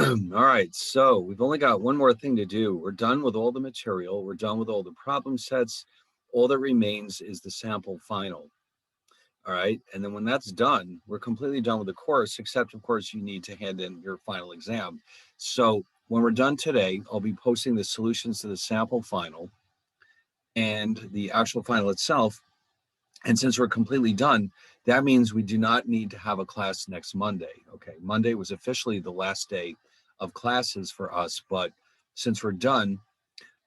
All right, so we've only got one more thing to do. We're done with all the material. We're done with all the problem sets. All that remains is the sample final. All right, and then when that's done, we're completely done with the course, except of course you need to hand in your final exam. So when we're done today, I'll be posting the solutions to the sample final and the actual final itself. And since we're completely done, that means we do not need to have a class next Monday. Okay, Monday was officially the last day of classes for us, but since we're done,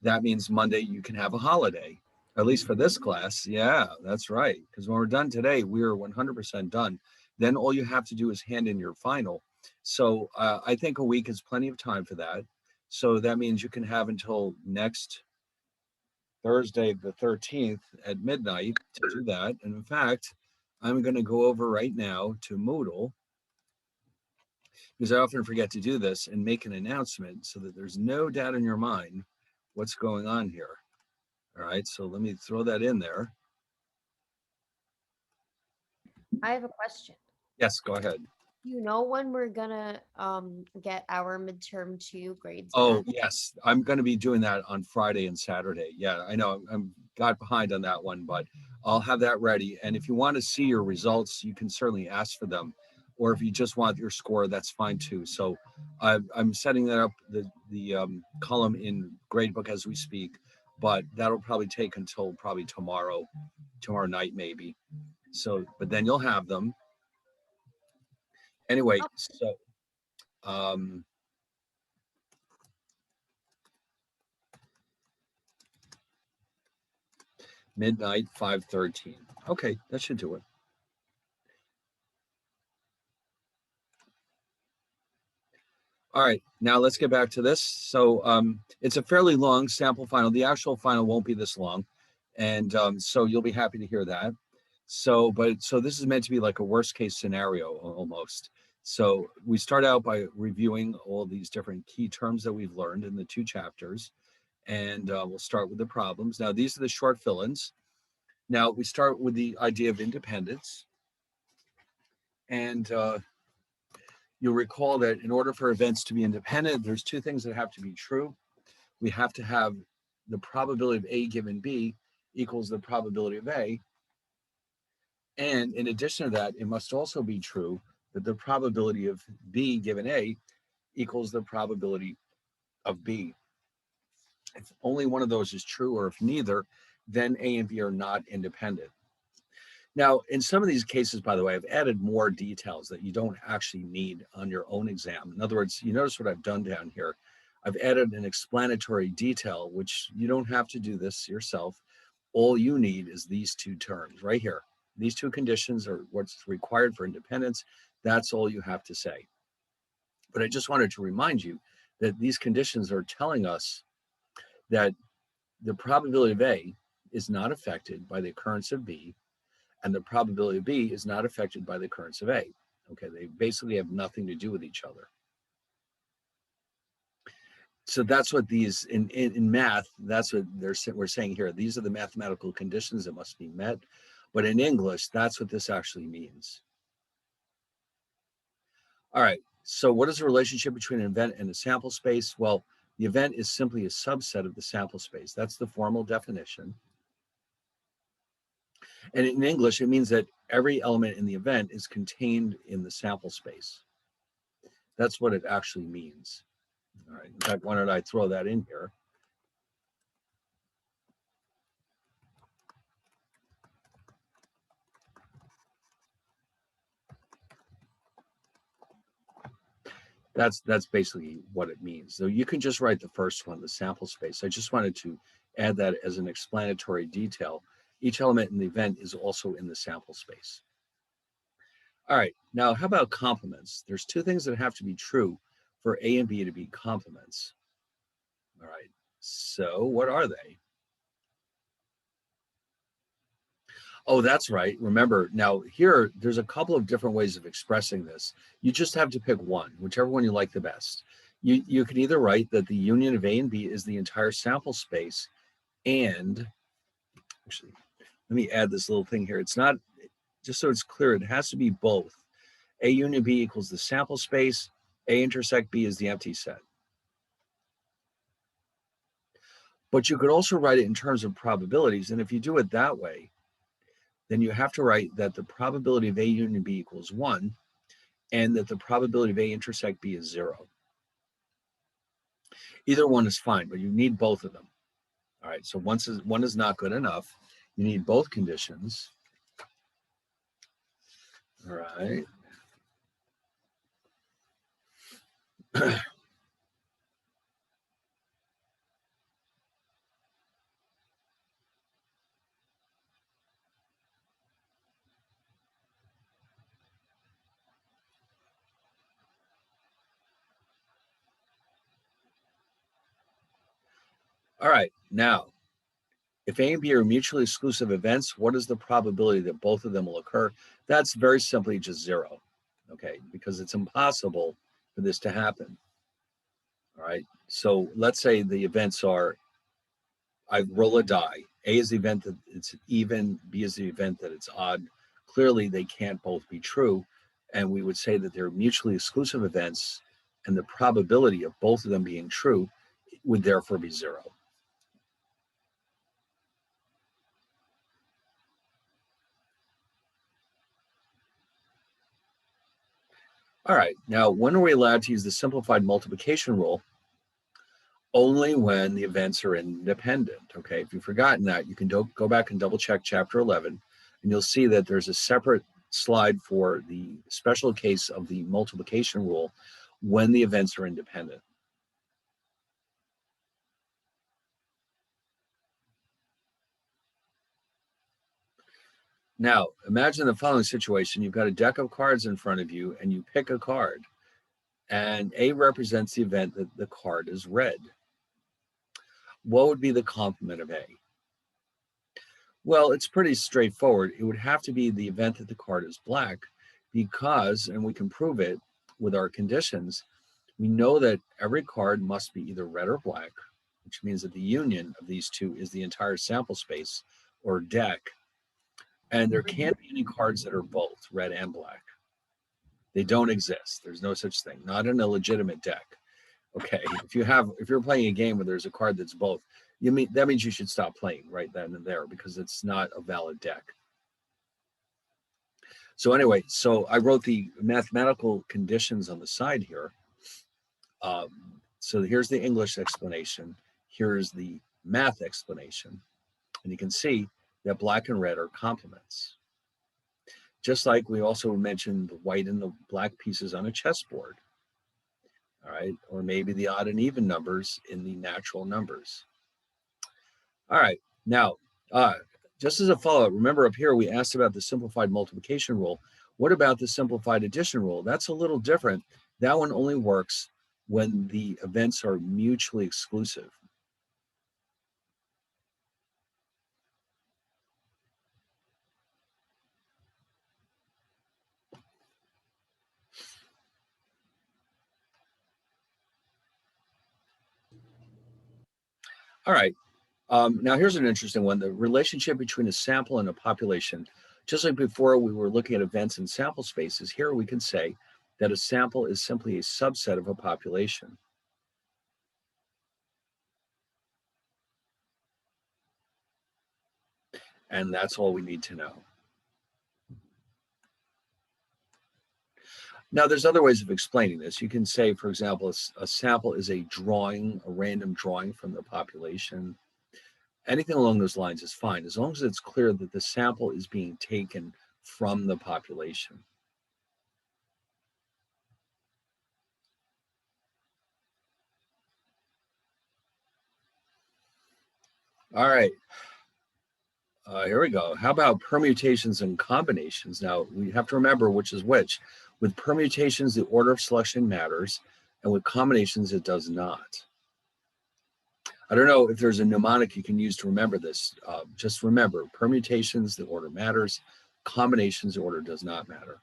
that means Monday you can have a holiday, at least for this class. Yeah, that's right. Because when we're done today, we are 100% done. Then all you have to do is hand in your final. So I think a week is plenty of time for that. So that means you can have until next Thursday, the 13th at midnight to do that. And in fact, I'm going to go over right now to Moodle because I often forget to do this and make an announcement so that there's no doubt in your mind what's going on here. All right, so let me throw that in there. I have a question. Yes, go ahead. You know when we're gonna get our midterm 2 grades Oh, back? yes, I'm going to be doing that on Friday and Saturday. Yeah, I know I'm got behind on that one, but I'll have that ready. And if you want to see your results, you can certainly ask for them. Or if you just want your score, that's fine too. So I'm setting that up, the column in Gradebook as we speak, but that'll probably take until probably tomorrow night maybe. So, but then you'll have them. Anyway, Oh, so um, midnight, 5:13. Okay, that should do it. All right, now let's get back to this. So it's a fairly long sample final. The actual final won't be this long. And so you'll be happy to hear that. So this is meant to be like a worst case scenario almost. So we start out by reviewing all these different key terms that we've learned in the two chapters. And we'll start with the problems. Now, these are the short fill-ins. Now, we start with the idea of independence. And you'll recall that in order for events to be independent, there's two things that have to be true. We have to have the probability of A given B equals the probability of A. And in addition to that, it must also be true that the probability of B given A equals the probability of B. If only one of those is true, or if neither, then A and B are not independent. Now, in some of these cases, by the way, I've added more details that you don't actually need on your own exam. In other words, you notice what I've done down here. I've added an explanatory detail, which you don't have to do this yourself. All you need is these two terms right here. These two conditions are what's required for independence. That's all you have to say. But I just wanted to remind you that these conditions are telling us that the probability of A is not affected by the occurrence of B, and the probability of B is not affected by the occurrence of A. Okay, they basically have nothing to do with each other. So that's what these in math, that's what we're saying here. These are the mathematical conditions that must be met. But in English, that's what this actually means. All right, so what is the relationship between an event and a sample space? Well, the event is simply a subset of the sample space. That's the formal definition. And in English, it means that every element in the event is contained in the sample space. That's what it actually means. All right, in fact, why don't I throw that in here? That's basically what it means. So you can just write the first one, the sample space. I just wanted to add that as an explanatory detail. Each element in the event is also in the sample space. All right, now how about complements? There's two things that have to be true for A and B to be complements. All right, so what are they? Oh, that's right. Remember, now here, there's a couple of different ways of expressing this. You just have to pick one, whichever one you like the best. You can either write that the union of A and B is the entire sample space, and actually, let me add this little thing here. It's not, just so it's clear, it has to be both. A union B equals the sample space. A intersect B is the empty set. But you could also write it in terms of probabilities. And if you do it that way, then you have to write that the probability of A union B equals 1 and that the probability of A intersect B is 0. Either one is fine, but you need both of them. All right, so one is not good enough. You need both conditions. All right. All right, now, if A and B are mutually exclusive events, what is the probability that both of them will occur? That's very simply just 0, okay, because it's impossible for this to happen. All right, so let's say the events are, I roll a die. A is the event that it's even, B is the event that it's odd. Clearly, they can't both be true. And we would say that they're mutually exclusive events, and the probability of both of them being true would therefore be 0. All right, now when are we allowed to use the simplified multiplication rule? Only when the events are independent, okay? If you've forgotten that, you can go back and double check chapter 11, and you'll see that there's a separate slide for the special case of the multiplication rule when the events are independent. Now, imagine the following situation. You've got a deck of cards in front of you, and you pick a card, and A represents the event that the card is red. What would be the complement of A? Well, it's pretty straightforward. It would have to be the event that the card is black because, and we can prove it with our conditions, we know that every card must be either red or black, which means that the union of these two is the entire sample space or deck. And there can't be any cards that are both red and black. They don't exist. There's no such thing, not in a legitimate deck. Okay, if you're playing a game where there's a card that's both, that means you should stop playing right then and there because it's not a valid deck. So anyway, so I wrote the mathematical conditions on the side here. So here's the English explanation. Here's the math explanation. And you can see that black and red are complements. Just like we also mentioned the white and the black pieces on a chessboard. All right, or maybe the odd and even numbers in the natural numbers. All right, now, just as a follow-up, remember up here we asked about the simplified multiplication rule. What about the simplified addition rule? That's a little different. That one only works when the events are mutually exclusive. All right, now here's an interesting one, the relationship between a sample and a population. Just like before we were looking at events in sample spaces, here we can say that a sample is simply a subset of a population. And that's all we need to know. Now, there's other ways of explaining this. You can say, for example, a sample is a drawing, a random drawing from the population. Anything along those lines is fine, as long as it's clear that the sample is being taken from the population. All right. Here we go. How about permutations and combinations? Now, we have to remember which is which. With permutations, the order of selection matters, and with combinations, it does not. I don't know if there's a mnemonic you can use to remember this. Just remember, permutations, the order matters. Combinations, the order does not matter.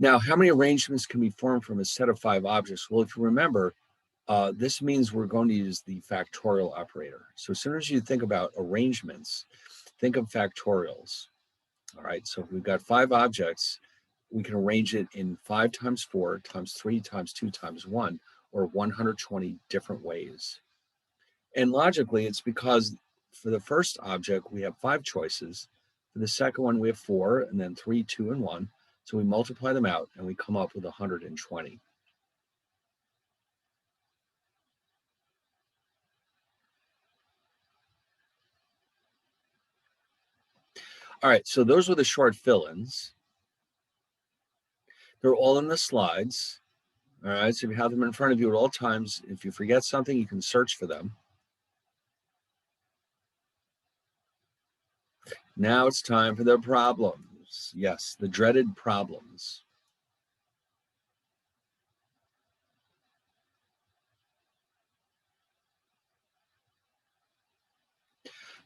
Now, how many arrangements can be formed from a set of 5 objects? Well, if you remember, This means we're going to use the factorial operator. So as soon as you think about arrangements, think of factorials. All right, so if we've got 5 objects, we can arrange it in 5 times 4 times 3 times 2 times 1, or 120 different ways. And logically, it's because for the first object, we have 5 choices. For the second one, we have 4, and then 3, 2, and 1. So we multiply them out, and we come up with 120. All right, so those were the short fill-ins. They're all in the slides. All right, so if you have them in front of you at all times, if you forget something, you can search for them. Now it's time for the problems. Yes, the dreaded problems.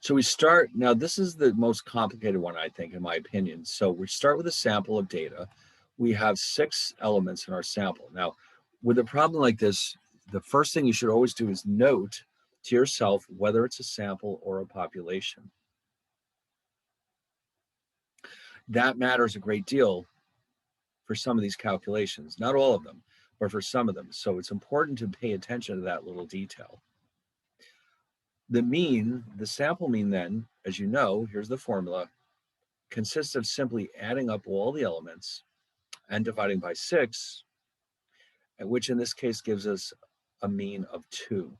So we start, now this is the most complicated one, I think, in my opinion. So we start with a sample of data. We have 6 elements in our sample. Now, with a problem like this, the first thing you should always do is note to yourself whether it's a sample or a population. That matters a great deal for some of these calculations, not all of them, but for some of them. So it's important to pay attention to that little detail. The mean, the sample mean then, as you know, here's the formula, consists of simply adding up all the elements and dividing by 6, which in this case gives us a mean of 2.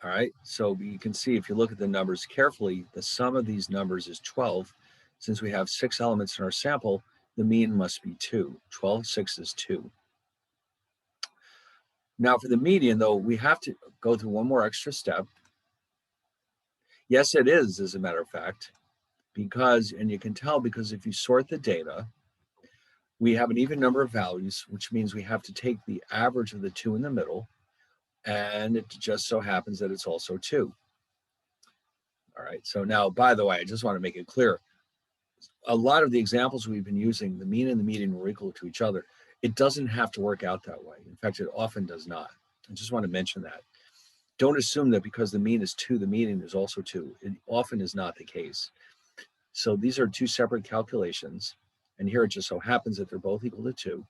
All right, so you can see if you look at the numbers carefully, the sum of these numbers is 12. Since we have 6 elements in our sample, the mean must be 2. 12, 6 is 2. Now for the median, though, we have to go through one more extra step. Yes, it is, as a matter of fact, because, and you can tell because if you sort the data, we have an even number of values, which means we have to take the average of the 2 in the middle, and it just so happens that it's also 2. All right, so now, by the way, I just want to make it clear, a lot of the examples we've been using, the mean and the median were equal to each other. It doesn't have to work out that way. In fact, it often does not. I just want to mention that. Don't assume that because the mean is 2, the median is also 2. It often is not the case. So these are 2 separate calculations. And here it just so happens that they're both equal to 2.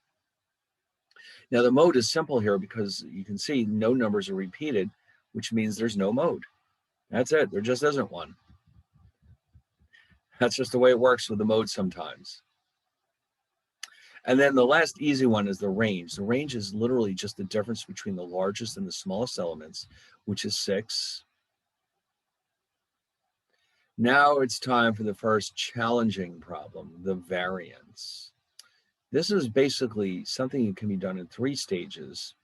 Now the mode is simple here because you can see no numbers are repeated, which means there's no mode. That's it. There just isn't one. That's just the way it works with the mode sometimes. And then the last easy one is the range. The range is literally just the difference between the largest and the smallest elements, which is 6. Now it's time for the first challenging problem, the variance. This is basically something that can be done in 3 stages.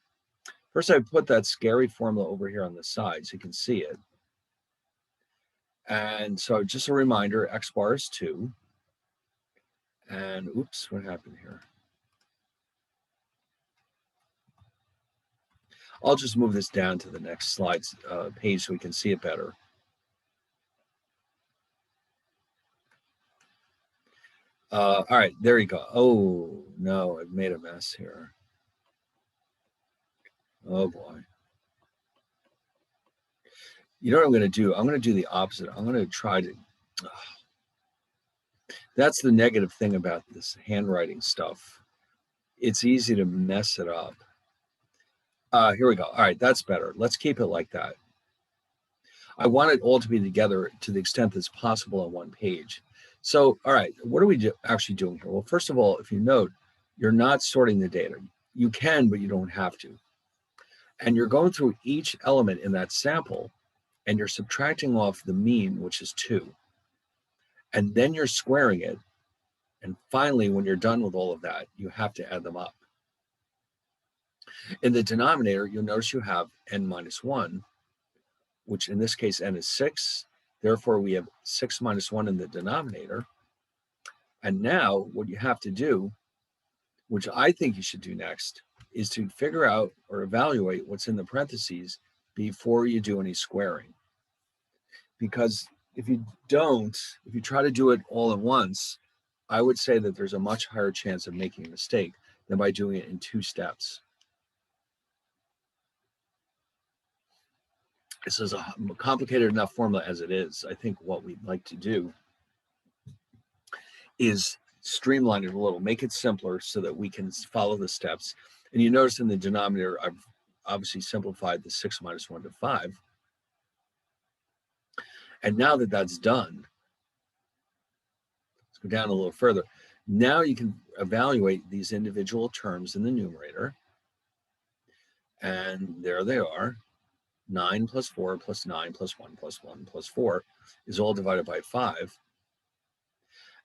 First, I put that scary formula over here on the side so you can see it. And so just a reminder, X bar is 2. And oops, what happened here? I'll just move this down to the next slide's page so we can see it better. All right, there you go. Oh, no, I've made a mess here. Oh, boy. You know what I'm going to do? I'm going to do the opposite. I'm going to try to... That's the negative thing about this handwriting stuff. It's easy to mess it up. Here we go. All right, that's better. Let's keep it like that. I want it all to be together to the extent that's possible on one page. So, all right, what are we actually doing here? Well, first of all, if you note, you're not sorting the data. You can, but you don't have to. And you're going through each element in that sample, and you're subtracting off the mean, which is 2. And then you're squaring it. And finally, when you're done with all of that, you have to add them up. In the denominator, you'll notice you have n minus 1, which in this case, n is 6. Therefore, we have 6 minus 1 in the denominator. And now what you have to do, which I think you should do next, is to figure out or evaluate what's in the parentheses before you do any squaring. Because if you don't, if you try to do it all at once, I would say that there's a much higher chance of making a mistake than by doing it in 2 steps. This is a complicated enough formula as it is. I think what we'd like to do is streamline it a little, make it simpler so that we can follow the steps. And you notice in the denominator, I've obviously simplified the 6 minus 1 to 5. And now that that's done, let's go down a little further. Now you can evaluate these individual terms in the numerator. And there they are. 9 plus 4 plus 9 plus 1 plus 1 plus 4 is all divided by 5.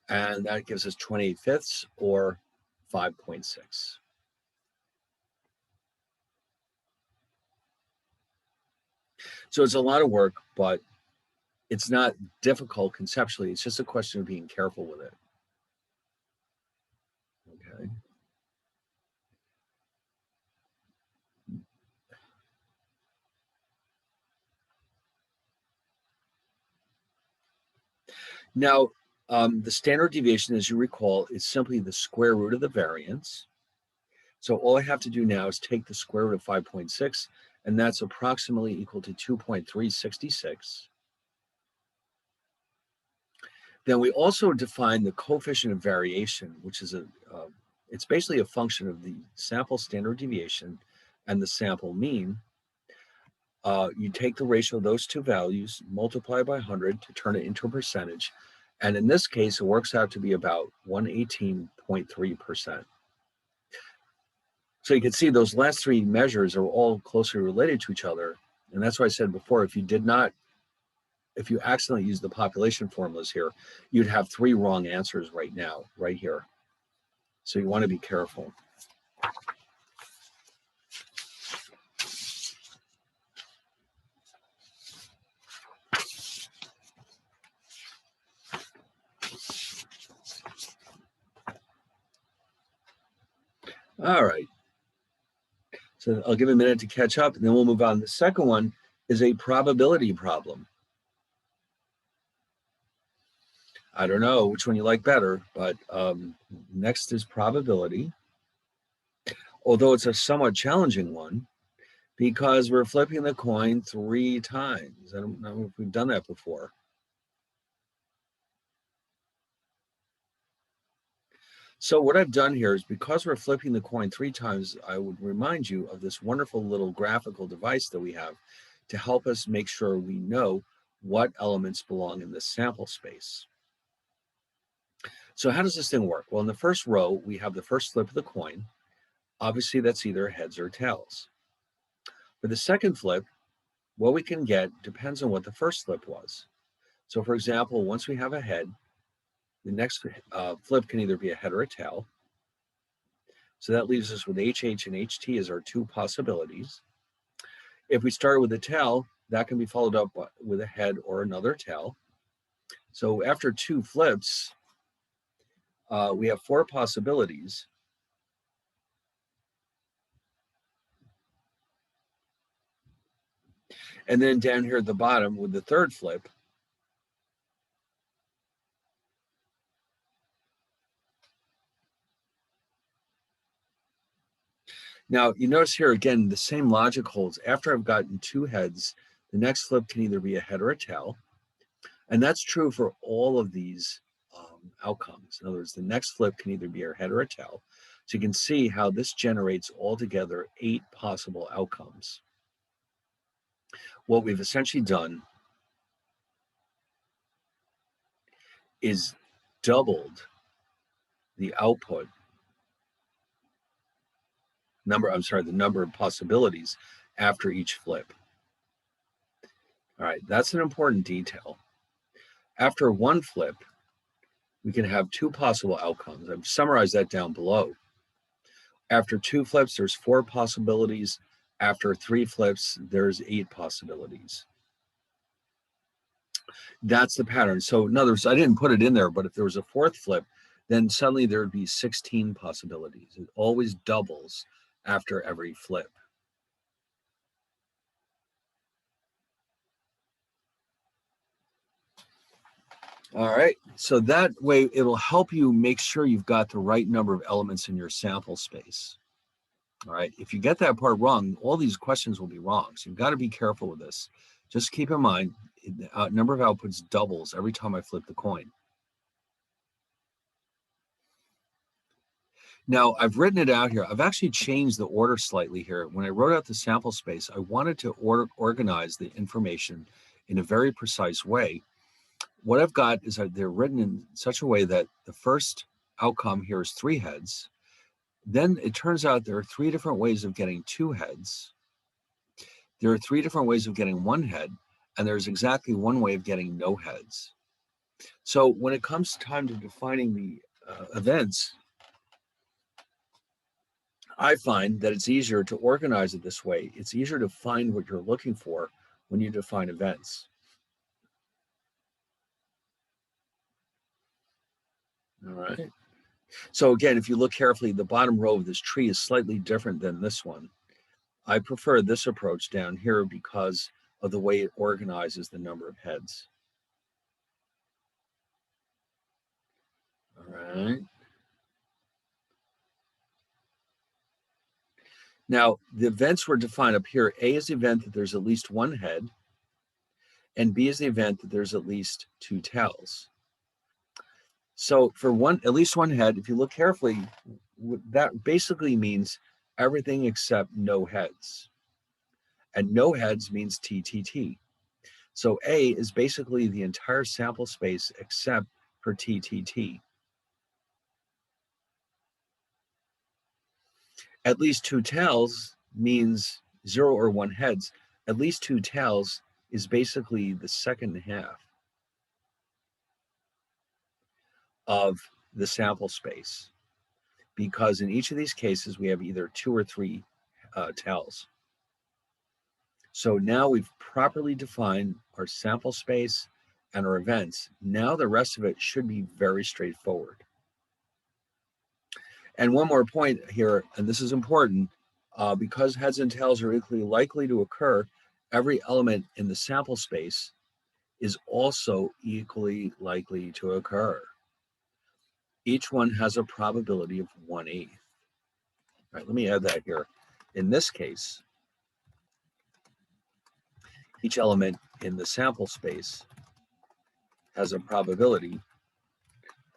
And that gives us 28/5 or 5.6. So it's a lot of work, but it's not difficult conceptually. It's just a question of being careful with it. Okay. Now, the standard deviation, as you recall, is simply the square root of the variance. So all I have to do now is take the square root of 5.6, and that's approximately equal to 2.366. Then we also define the coefficient of variation, which is it's basically a function of the sample standard deviation and the sample mean. You take the ratio of those two values, multiply by 100 to turn it into a percentage. And in this case, it works out to be about 118.3%. So you can see those last 3 measures are all closely related to each other. And that's why I said before, if you accidentally use the population formulas here, you'd have 3 wrong answers right now, right here. So you want to be careful. All right. So I'll give a minute to catch up, and then we'll move on. The second one is a probability problem. I don't know which one you like better, but next is probability. Although it's a somewhat challenging one because we're flipping the coin 3 times. I don't know if we've done that before. So what I've done here is, because we're flipping the coin 3 times, I would remind you of this wonderful little graphical device that we have to help us make sure we know what elements belong in this sample space. So how does this thing work? Well, in the first row, we have the first flip of the coin. Obviously, that's either heads or tails. For the second flip, what we can get depends on what the first flip was. So for example, once we have a head, the next flip can either be a head or a tail. So that leaves us with HH and HT as our 2 possibilities. If we start with a tail, that can be followed up with a head or another tail. So after 2 flips, we have 4 possibilities. And then down here at the bottom with the third flip, now you notice here again, the same logic holds. After I've gotten 2 heads, the next flip can either be a head or a tail. And that's true for all of these outcomes. In other words, the next flip can either be a head or a tail. So you can see how this generates altogether 8 possible outcomes. What we've essentially done is doubled the output number, the number of possibilities after each flip. All right, that's an important detail. After 1 flip, we can have 2 possible outcomes. I've summarized that down below. After 2 flips, there's 4 possibilities. After 3 flips, there's 8 possibilities. That's the pattern. So in other words, I didn't put it in there, but if there was a 4th flip, then suddenly there would be 16 possibilities. It always doubles after every flip. All right, so that way it'll help you make sure you've got the right number of elements in your sample space. All right, if you get that part wrong, all these questions will be wrong. So you've got to be careful with this. Just keep in mind, the number of outputs doubles every time I flip the coin. Now, I've written it out here. I've actually changed the order slightly here. When I wrote out the sample space, I wanted to organize the information in a very precise way. What I've got is that they're written in such a way that the first outcome here is 3 heads. Then it turns out there are 3 different ways of getting 2 heads. There are 3 different ways of getting 1 head, and there's exactly 1 way of getting no heads. So when it comes time to defining the events, I find that it's easier to organize it this way. It's easier to find what you're looking for when you define events. All right. So again, if you look carefully, the bottom row of this tree is slightly different than this one. I prefer this approach down here because of the way it organizes the number of heads. All right. Now, the events were defined up here. A is the event that there's at least 1 head, and B is the event that there's at least 2 tails. So for at least one head, if you look carefully, that basically means everything except no heads. And no heads means TTT. So A is basically the entire sample space except for TTT. At least 2 tails means 0 or 1 heads. At least 2 tails is basically the second half of the sample space, because in each of these cases we have either 2 or 3 tails. So now we've properly defined our sample space and our events. Now the rest of it should be very straightforward. And one more point here, and this is important, because heads and tails are equally likely to occur, every element in the sample space is also equally likely to occur. Each one has a probability of 1/8. All right, let me add that here. In this case, each element in the sample space has a probability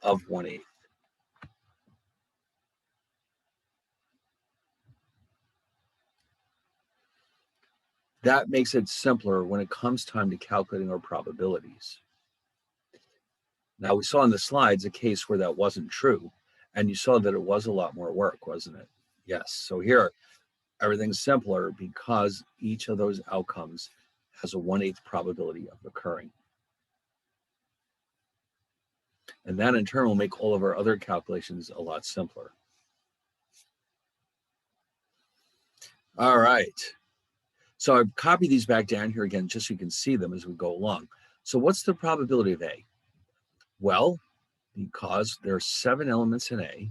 of 1/8. That makes it simpler when it comes time to calculating our probabilities. Now, we saw in the slides a case where that wasn't true, and you saw that it was a lot more work, wasn't it? Yes. So here, everything's simpler because each of those outcomes has a 1/8 probability of occurring. And that in turn will make all of our other calculations a lot simpler. All right. So I've copied these back down here again, just so you can see them as we go along. So what's the probability of A? Well, because there are 7 elements in A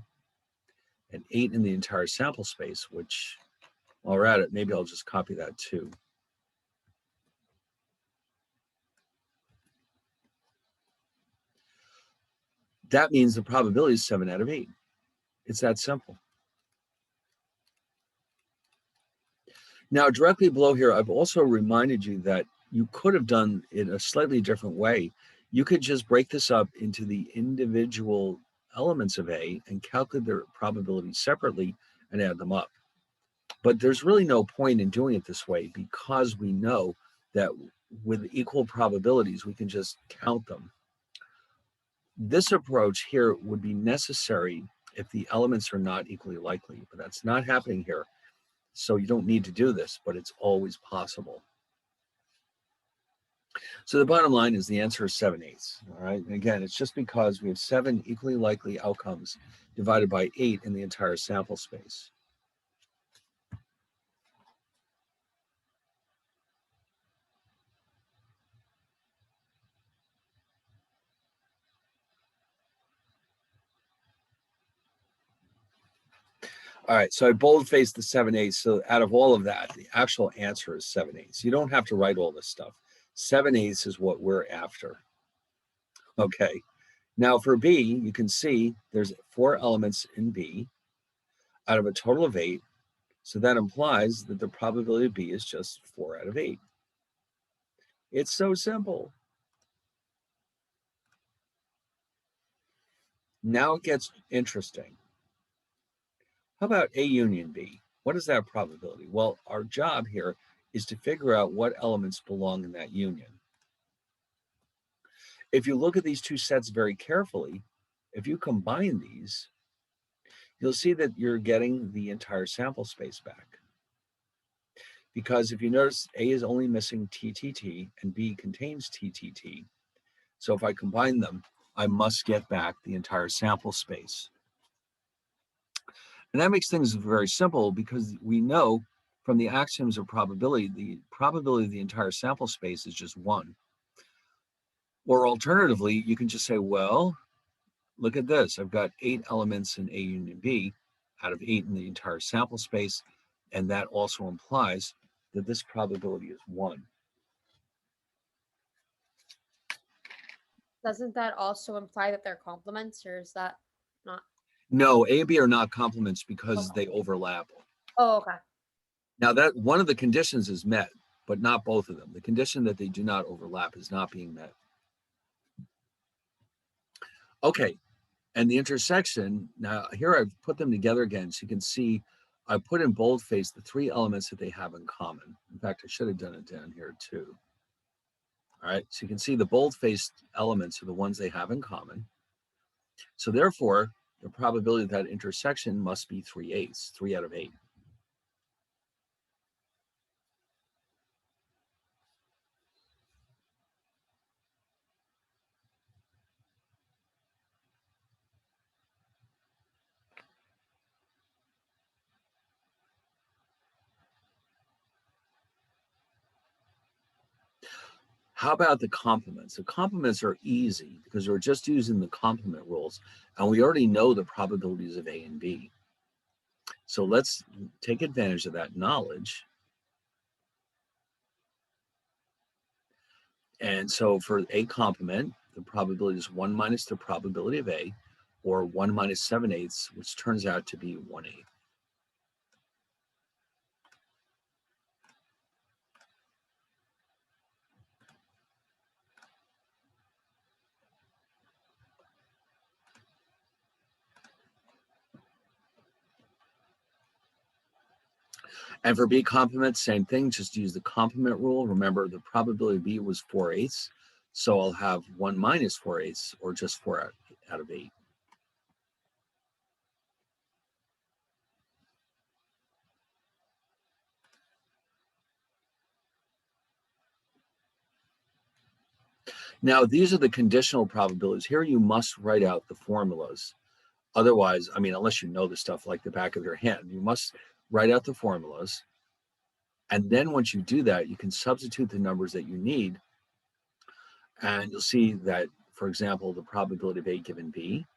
and 8 in the entire sample space, which while we're at it, maybe I'll just copy that too. That means the probability is 7 out of 8. It's that simple. Now, directly below here, I've also reminded you that you could have done it a slightly different way. You could just break this up into the individual elements of A and calculate their probabilities separately and add them up. But there's really no point in doing it this way, because we know that with equal probabilities, we can just count them. This approach here would be necessary if the elements are not equally likely, but that's not happening here. So you don't need to do this, but it's always possible. So the bottom line is the answer is 7/8. All right. And again, it's just because we have 7 equally likely outcomes divided by 8 in the entire sample space. All right, so I bold-faced the 7/8. So out of all of that, the actual answer is 7/8. You don't have to write all this stuff. 7/8 is what we're after. Okay. Now for B, you can see there's 4 elements in B out of a total of 8. So that implies that the probability of B is just 4 out of 8. It's so simple. Now it gets interesting. How about A union B? What is that probability? Well, our job here is to figure out what elements belong in that union. If you look at these two sets very carefully, if you combine these, you'll see that you're getting the entire sample space back. Because if you notice, A is only missing TTT and B contains TTT. So if I combine them, I must get back the entire sample space. And that makes things very simple because we know from the axioms of probability, the probability of the entire sample space is just 1. Or alternatively, you can just say, well, look at this. I've got 8 elements in A union B out of 8 in the entire sample space. And that also implies that this probability is 1. Doesn't that also imply that they're complements, or is that not? No, A and B are not complements because Okay. they overlap. Oh, okay. Now that one of the conditions is met, but not both of them. The condition that they do not overlap is not being met. Okay, and the intersection, now here I've put them together again so you can see I put in boldface the 3 elements that they have in common. In fact, I should have done it down here too. All right, so you can see the bold-faced elements are the ones they have in common. So therefore, the probability of that intersection must be 3/8, 3 out of 8. How about the complements? The complements are easy because we're just using the complement rules, and we already know the probabilities of A and B. So let's take advantage of that knowledge. And so for A complement, the probability is 1 minus the probability of A, or 1 minus 7/8, which turns out to be 1/8. And for B complement, same thing, just use the complement rule. Remember, the probability of B was 4/8, so I'll have 1 minus 4/8, or just 4 out of 8. Now, these are the conditional probabilities. Here you must write out the formulas. Otherwise, I mean, unless you know the stuff like the back of your hand, you must write out the formulas. And then once you do that, you can substitute the numbers that you need. And you'll see that, for example, the probability of A given B,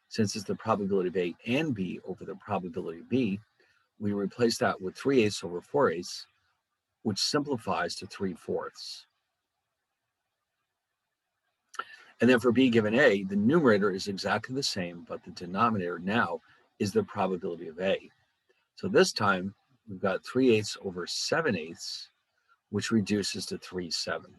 since it's the probability of A and B over the probability of B, we replace that with 3/8 over 4/8, which simplifies to 3/4. And then for B given A, the numerator is exactly the same, but the denominator now is the probability of A. So this time we've got 3/8 over 7/8, which reduces to 3/7.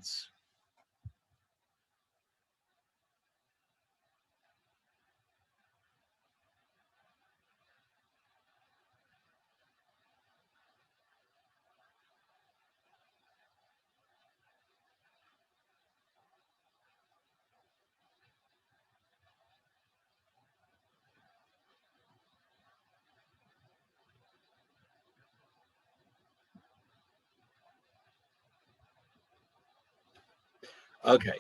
Okay.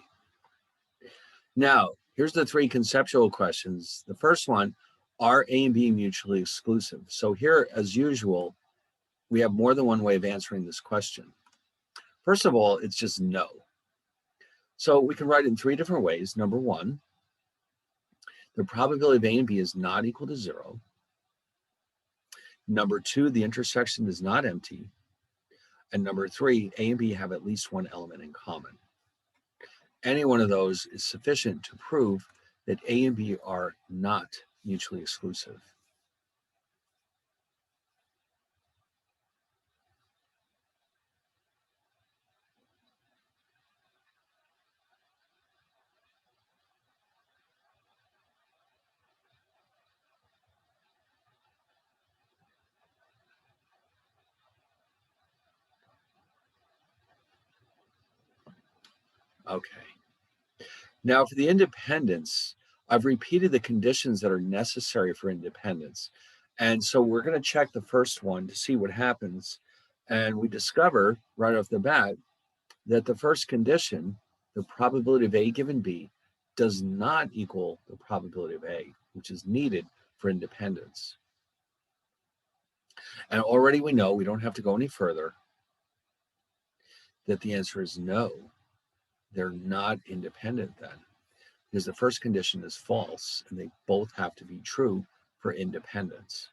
Now, here's the 3 conceptual questions. The first one, are A and B mutually exclusive? So here, as usual, we have more than one way of answering this question. First of all, it's just no. So we can write it in 3 different ways. Number 1, the probability of A and B is not equal to 0. Number 2, the intersection is not empty. And number 3, A and B have at least one element in common. Any one of those is sufficient to prove that A and B are not mutually exclusive. Okay. Now for the independence, I've repeated the conditions that are necessary for independence. And so we're going to check the first one to see what happens. And we discover right off the bat that the first condition, the probability of A given B, does not equal the probability of A, which is needed for independence. And already we know, we don't have to go any further, that the answer is no. They're not independent then, because the first condition is false and they both have to be true for independence.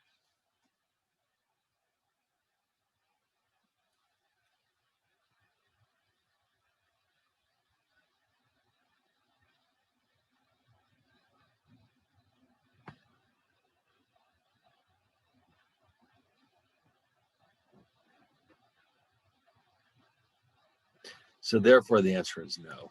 So therefore the answer is no.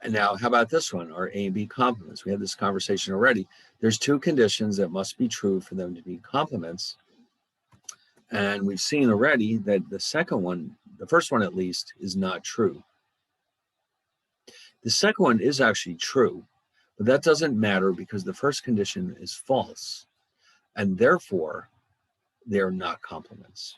And now, how about this one? Are A and B complements? We had this conversation already. There's two conditions that must be true for them to be complements. And we've seen already that the second one, the first one at least, is not true. The second one is actually true, but that doesn't matter because the first condition is false, and therefore they're not complements.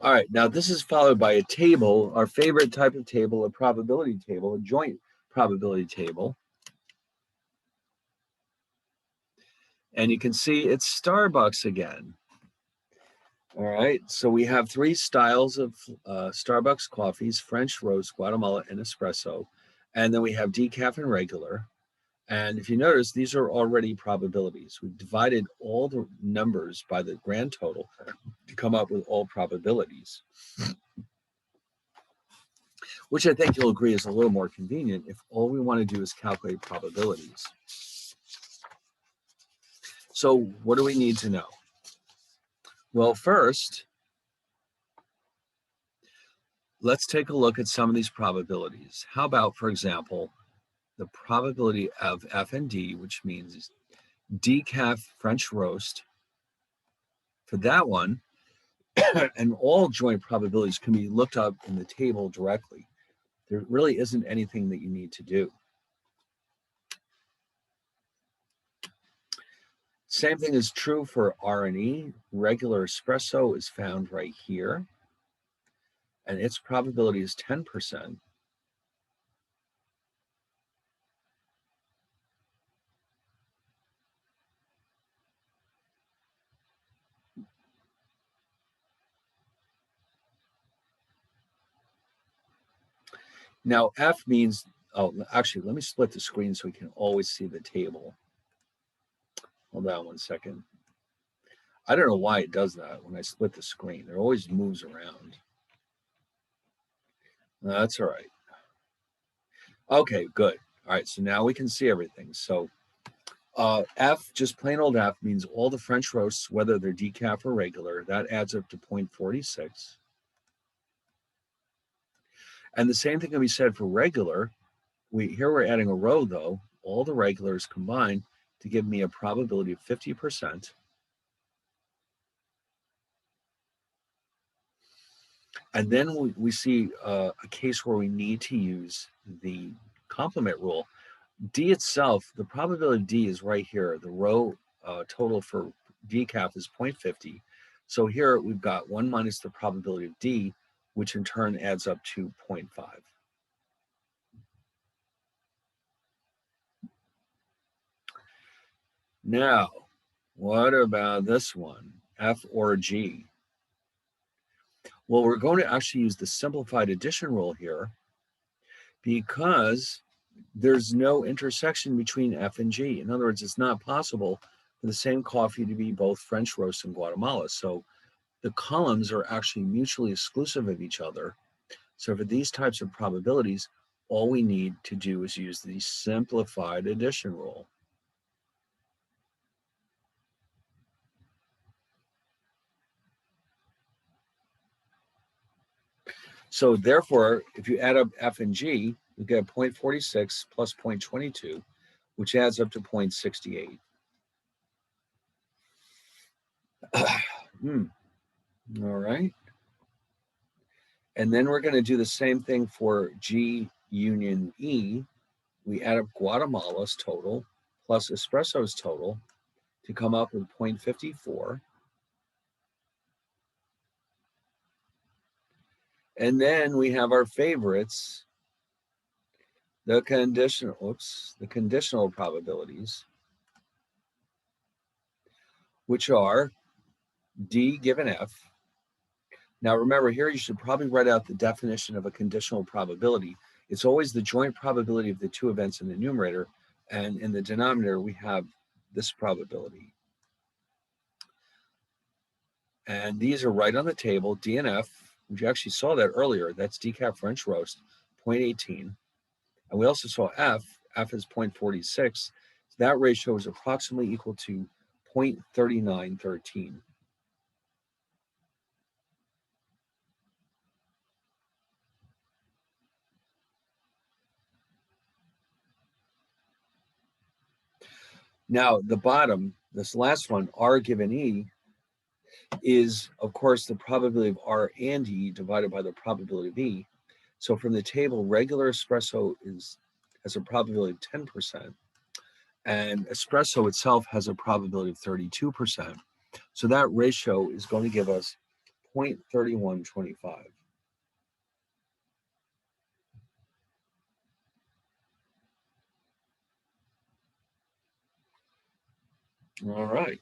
All right, now this is followed by a table, our favorite type of table, a probability table, a joint probability table. And you can see it's Starbucks again. All right, so we have three styles of Starbucks coffees: French roast, Guatemala, and espresso. And then we have decaf and regular. And if you notice, these are already probabilities. We've divided all the numbers by the grand total to come up with all probabilities, which I think you'll agree is a little more convenient if all we want to do is calculate probabilities. So what do we need to know? Well, first, let's take a look at some of these probabilities. How about, for example, the probability of F and D, which means decaf French roast. For that one, and all joint probabilities can be looked up in the table directly. There really isn't anything that you need to do. Same thing is true for R&E. Regular espresso is found right here, and its probability is 10%. Now, F means, oh, actually, let me split the screen so we can always see the table. Hold on one second. I don't know why it does that when I split the screen. It always moves around. That's all right. Okay, good. All right, so now we can see everything. So F, just plain old F, means all the French roasts, whether they're decaf or regular, that adds up to 0.46. And the same thing can be said for regular. Here we're adding a row, though, all the regulars combined to give me a probability of 50%. And then we see a case where we need to use the complement rule. D itself, the probability of D is right here. The row total for decaf is 0.50. So here we've got 1 minus the probability of D, which in turn adds up to 0.5. Now, what about this one, F or G? Well, we're going to actually use the simplified addition rule here because there's no intersection between F and G. In other words, it's not possible for the same coffee to be both French roast and Guatemala. So the columns are actually mutually exclusive of each other. So for these types of probabilities, all we need to do is use the simplified addition rule. So therefore, if you add up F and G, you get 0.46 plus 0.22, which adds up to 0.68. All right. And then we're going to do the same thing for G union E. We add up Guatemala's total plus Espresso's total to come up with 0.54. And then we have our favorites, the conditional probabilities, which are D given F. Now remember here, you should probably write out the definition of a conditional probability. It's always the joint probability of the two events in the numerator, and in the denominator we have this probability. And these are right on the table, D and F. We actually saw that earlier. That's decaf French roast, 0.18. And we also saw F is 0.46. So that ratio is approximately equal to 0.3913. Now, the bottom, this last one, R given E, is, of course, the probability of R and E divided by the probability of E. So from the table, regular espresso has a probability of 10%, and espresso itself has a probability of 32%. So that ratio is going to give us 0.3125. All right.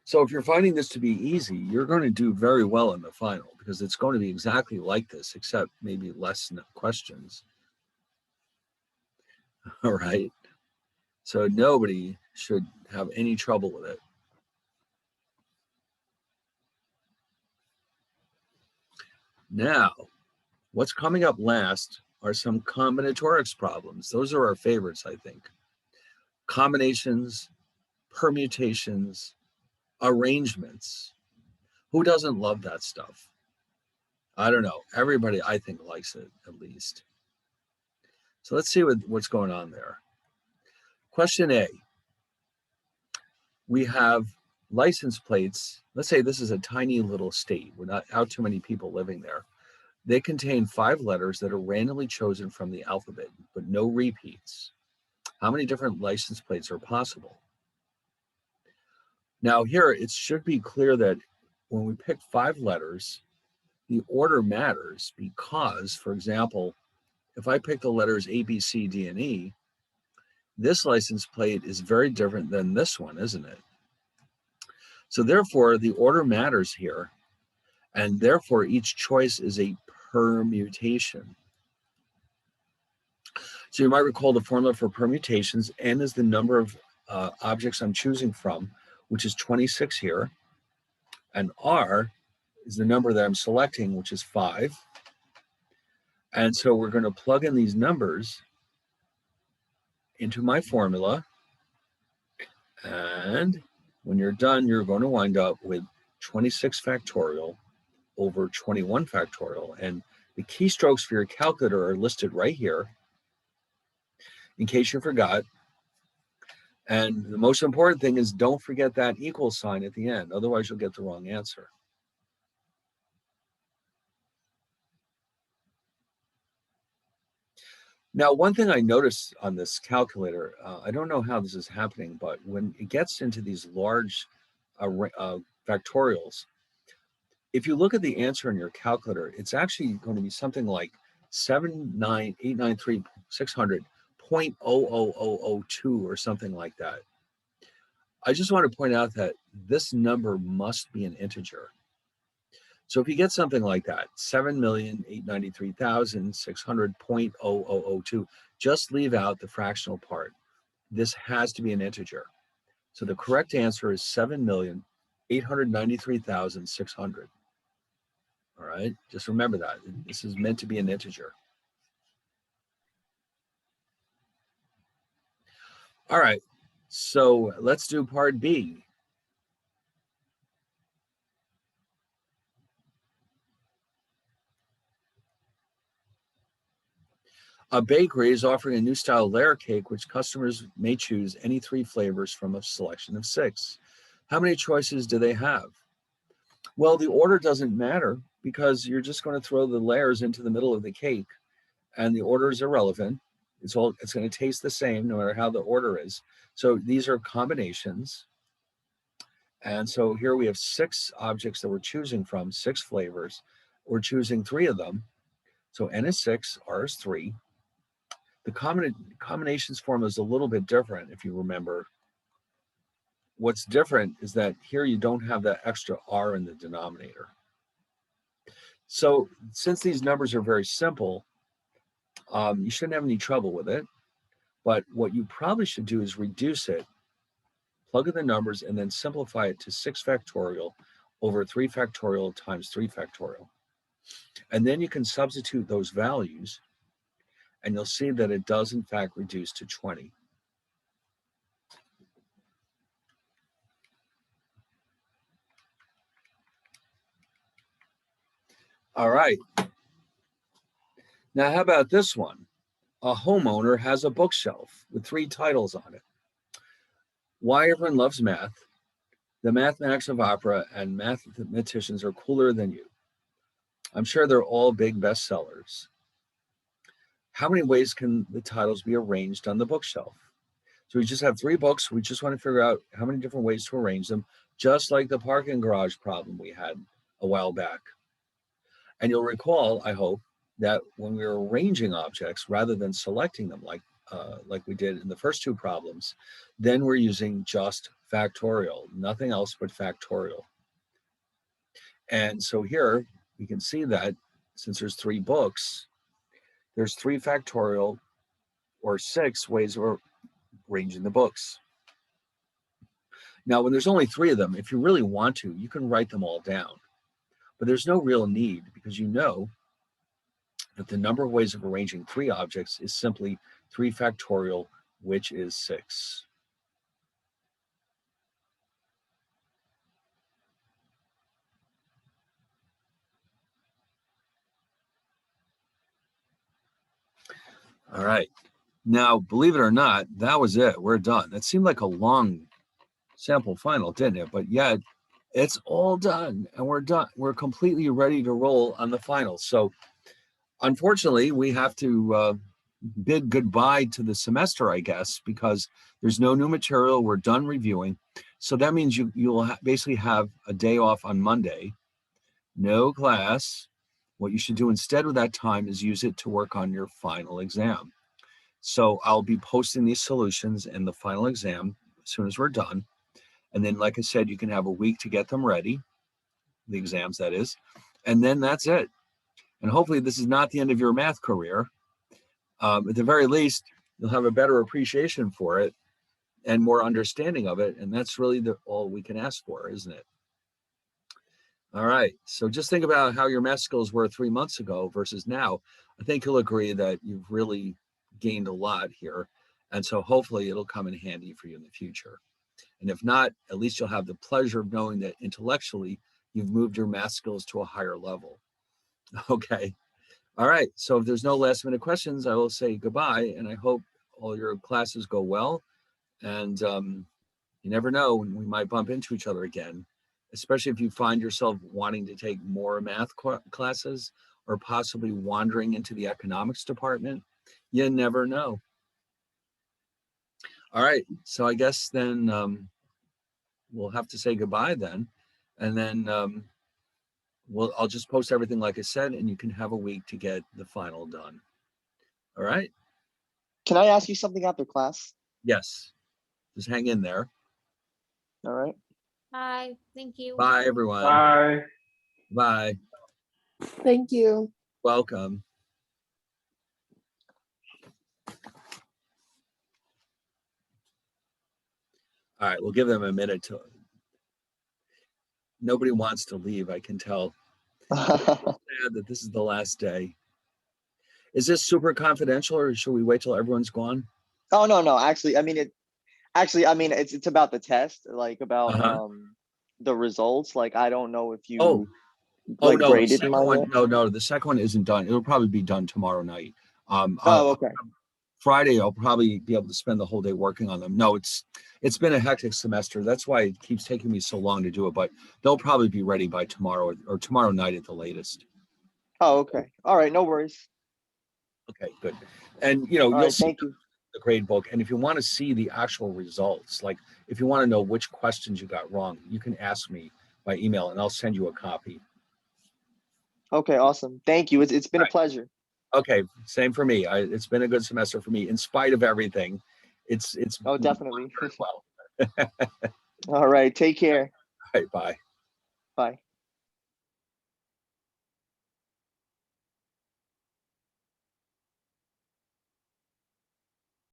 So if you're finding this to be easy, you're going to do very well in the final because it's going to be exactly like this, except maybe less questions. All right. So nobody should have any trouble with it. Now, what's coming up last are some combinatorics problems. Those are our favorites, I think. Combinations, permutations, arrangements. Who doesn't love that stuff? I don't know. Everybody, I think, likes it at least. So let's see what's going on there. Question A. We have license plates. Let's say this is a tiny little state. We're not out too many people living there. They contain 5 letters that are randomly chosen from the alphabet, but no repeats. How many different license plates are possible? Now here, it should be clear that when we pick 5 letters, the order matters because, for example, if I pick the letters A, B, C, D, and E, this license plate is very different than this one, isn't it? So therefore, the order matters here, and therefore each choice is a permutation. So you might recall the formula for permutations. N is the number of objects I'm choosing from, which is 26 here, and R is the number that I'm selecting, which is 5. And so we're going to plug in these numbers into my formula, and when you're done, you're going to wind up with 26 factorial over 21 factorial. And the keystrokes for your calculator are listed right here, in case you forgot. And the most important thing is don't forget that equal sign at the end. Otherwise, you'll get the wrong answer. Now, one thing I noticed on this calculator, I don't know how this is happening, but when it gets into these large factorials, if you look at the answer in your calculator, it's actually going to be something like 79893,600.00002 or something like that. I just want to point out that this number must be an integer. So if you get something like that, 7,893,600.0002, just leave out the fractional part. This has to be an integer. So the correct answer is 7,893,600. All right, just remember that. This is meant to be an integer. All right, so let's do part B. A bakery is offering a new style layer cake, which customers may choose any 3 flavors from a selection of 6. How many choices do they have? Well, the order doesn't matter because you're just going to throw the layers into the middle of the cake, and the order is irrelevant. It's going to taste the same no matter how the order is. So these are combinations. And so here we have 6 objects that we're choosing from, 6 flavors. We're choosing 3 of them. So N is 6, R is 3. The combinations form is a little bit different, if you remember. What's different is that here you don't have that extra R in the denominator. So since these numbers are very simple, you shouldn't have any trouble with it. But what you probably should do is reduce it, plug in the numbers, and then simplify it to 6 factorial over 3 factorial times 3 factorial. And then you can substitute those values, and you'll see that it does in fact reduce to 20. All right. Now, how about this one? A homeowner has a bookshelf with 3 titles on it. Why Everyone Loves Math, The Mathematics of Opera, and Mathematicians Are Cooler Than You. I'm sure they're all big bestsellers. How many ways can the titles be arranged on the bookshelf? So we just have 3 books. We just want to figure out how many different ways to arrange them, just like the parking garage problem we had a while back. And you'll recall, I hope, that when we were arranging objects rather than selecting them like we did in the first 2 problems, then we're using just factorial, nothing else but factorial. And so here we can see that since there's 3 books, there's 3 factorial or 6 ways of arranging the books. Now, when there's only 3 of them, if you really want to, you can write them all down. But there's no real need because you know that the number of ways of arranging 3 objects is simply 3 factorial, which is 6. All right. Now, believe it or not, that was it. We're done. That seemed like a long sample final, didn't it? But yet, it's all done, and we're done. We're completely ready to roll on the final. So, unfortunately, we have to bid goodbye to the semester, I guess, because there's no new material. We're done reviewing. So that means you'll basically have a day off on Monday, no class. What you should do instead of that time is use it to work on your final exam. So I'll be posting these solutions in the final exam as soon as we're done. And then, like I said, you can have a week to get them ready, the exams, that is. And then that's it. And hopefully this is not the end of your math career. At the very least, you'll have a better appreciation for it and more understanding of it. And that's really all we can ask for, isn't it? All right. So just think about how your math skills were 3 months ago versus now. I think you'll agree that you've really gained a lot here. And so hopefully it'll come in handy for you in the future. And if not, at least you'll have the pleasure of knowing that intellectually you've moved your math skills to a higher level. Okay. All right. So if there's no last minute questions, I will say goodbye. And I hope all your classes go well. And you never know when we might bump into each other again, especially if you find yourself wanting to take more math classes or possibly wandering into the economics department. You never know. All right. So I guess then we'll have to say goodbye then. And then I'll just post everything like I said, and you can have a week to get the final done. All right. Can I ask you something after class? Yes. Just hang in there. All right. Bye. Thank you. Bye, everyone. Bye. Bye. Thank you. Welcome. All right, we'll give them a minute to. Nobody wants to leave, I can tell. Sad that this is the last day. Is this super confidential, or should we wait till everyone's gone? Oh no. Actually, I mean it's about the test, like about Uh-huh. the results. Like I don't know if you Oh like no, the graded second my one. work. No, the second one isn't done. It'll probably be done tomorrow night. Oh, okay. Friday, I'll probably be able to spend the whole day working on them. No, it's been a hectic semester. That's why it keeps taking me so long to do it. But they'll probably be ready by tomorrow or tomorrow night at the latest. Oh, okay. All right, no worries. Okay, good. And All you'll right, see thank you. the grade book. And if you want to see the actual results, like if you want to know which questions you got wrong, you can ask me by email and I'll send you a copy. Okay, awesome. Thank you. It's been a pleasure. Okay, same for me. It's been a good semester for me, in spite of everything. It's Oh, definitely. well. All right, take care. All right, bye. Bye.